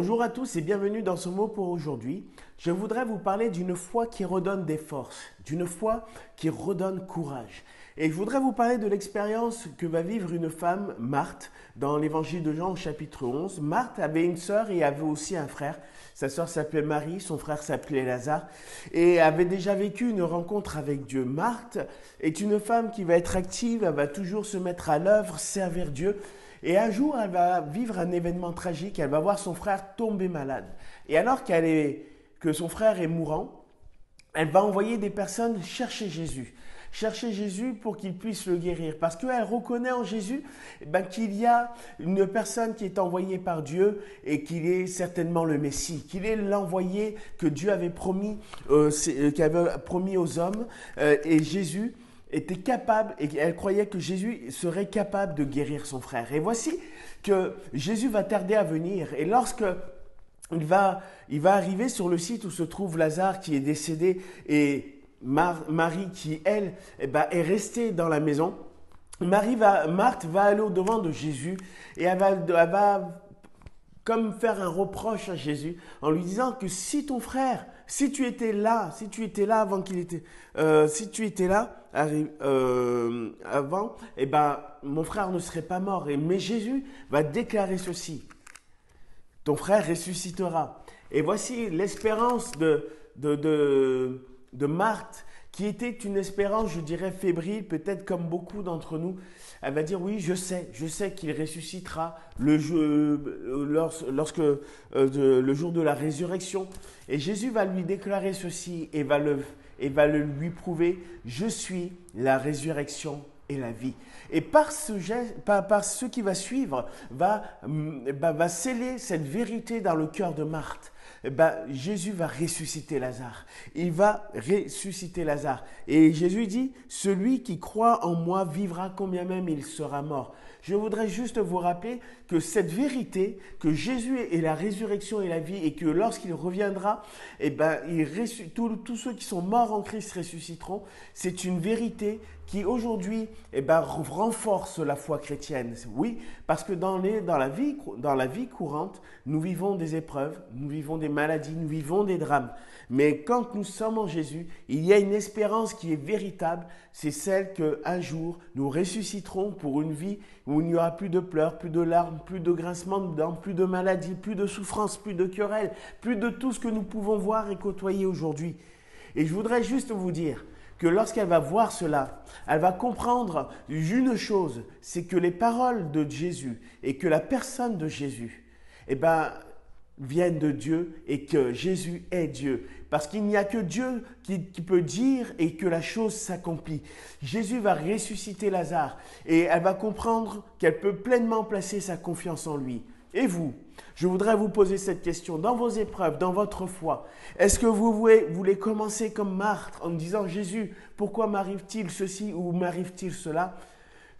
Bonjour à tous et bienvenue dans ce mot pour aujourd'hui. Je voudrais vous parler d'une foi qui redonne des forces, d'une foi qui redonne courage. Et je voudrais vous parler de l'expérience que va vivre une femme, Marthe, dans l'évangile de Jean au chapitre 11. Marthe avait une sœur et avait aussi un frère. Sa sœur s'appelait Marie, son frère s'appelait Lazare et avait déjà vécu une rencontre avec Dieu. Marthe est une femme qui va être active, elle va toujours se mettre à l'œuvre, servir Dieu. Et un jour, elle va vivre un événement tragique, elle va voir son frère tomber malade. Et alors que son frère est mourant, elle va envoyer des personnes chercher Jésus pour qu'il puisse le guérir. Parce qu'elle reconnaît en Jésus qu'il y a une personne qui est envoyée par Dieu et qu'il est certainement le Messie, qu'il est l'envoyé que Dieu avait promis, qu'il avait promis aux hommes. Et Jésus était capable, et elle croyait que Jésus serait capable de guérir son frère. Et voici que Jésus va tarder à venir. Et lorsque il va arriver sur le site où se trouve Lazare qui est décédé et Marie qui, elle, est restée dans la maison, Marthe va aller au-devant de Jésus et elle va comme faire un reproche à Jésus en lui disant que si ton frère, si tu étais là avant qu'il était, si tu étais là avant, mon frère ne serait pas mort. Mais Jésus va déclarer ceci: ton frère ressuscitera. Et voici l'espérance de Marthe, qui était une espérance, je dirais, fébrile, peut-être comme beaucoup d'entre nous. Elle va dire, oui, je sais qu'il ressuscitera le jour de la résurrection. Et Jésus va lui déclarer ceci et va le lui prouver: je suis la résurrection et la vie. Et par ce qui va suivre, va sceller cette vérité dans le cœur de Marthe. Jésus va ressusciter Lazare. Il va ressusciter Lazare. Et Jésus dit, celui qui croit en moi vivra combien même il sera mort. Je voudrais juste vous rappeler que cette vérité, que Jésus est la résurrection et la vie, et que lorsqu'il reviendra, tous ceux qui sont morts en Christ ressusciteront, c'est une vérité qui aujourd'hui renforce la foi chrétienne. Oui, parce que dans la vie courante, nous vivons des épreuves, nous vivons des maladies, nous vivons des drames. Mais quand nous sommes en Jésus, il y a une espérance qui est véritable, c'est celle qu'un jour, nous ressusciterons pour une vie où il n'y aura plus de pleurs, plus de larmes, plus de grincements de dents, plus de maladies, plus de souffrances, plus de querelles, plus de tout ce que nous pouvons voir et côtoyer aujourd'hui. Et je voudrais juste vous dire que lorsqu'elle va voir cela, elle va comprendre une chose, c'est que les paroles de Jésus et que la personne de Jésus, viennent de Dieu et que Jésus est Dieu. Parce qu'il n'y a que Dieu qui peut dire et que la chose s'accomplit. Jésus va ressusciter Lazare et elle va comprendre qu'elle peut pleinement placer sa confiance en lui. Et vous, je voudrais vous poser cette question dans vos épreuves, dans votre foi. Est-ce que vous voulez commencer comme Marthe en disant: Jésus, pourquoi m'arrive-t-il ceci ou m'arrive-t-il cela?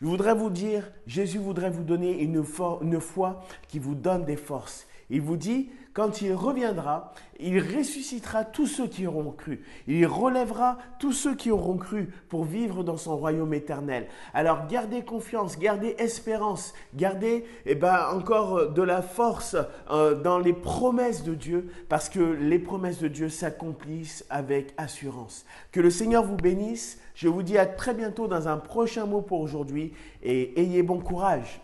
Je voudrais vous dire, Jésus voudrait vous donner une foi qui vous donne des forces. Il vous dit, quand il reviendra, il ressuscitera tous ceux qui auront cru. Il relèvera tous ceux qui auront cru pour vivre dans son royaume éternel. Alors gardez confiance, gardez espérance, gardez encore de la force dans les promesses de Dieu, parce que les promesses de Dieu s'accomplissent avec assurance. Que le Seigneur vous bénisse. Je vous dis à très bientôt dans un prochain mot pour aujourd'hui et ayez bon courage.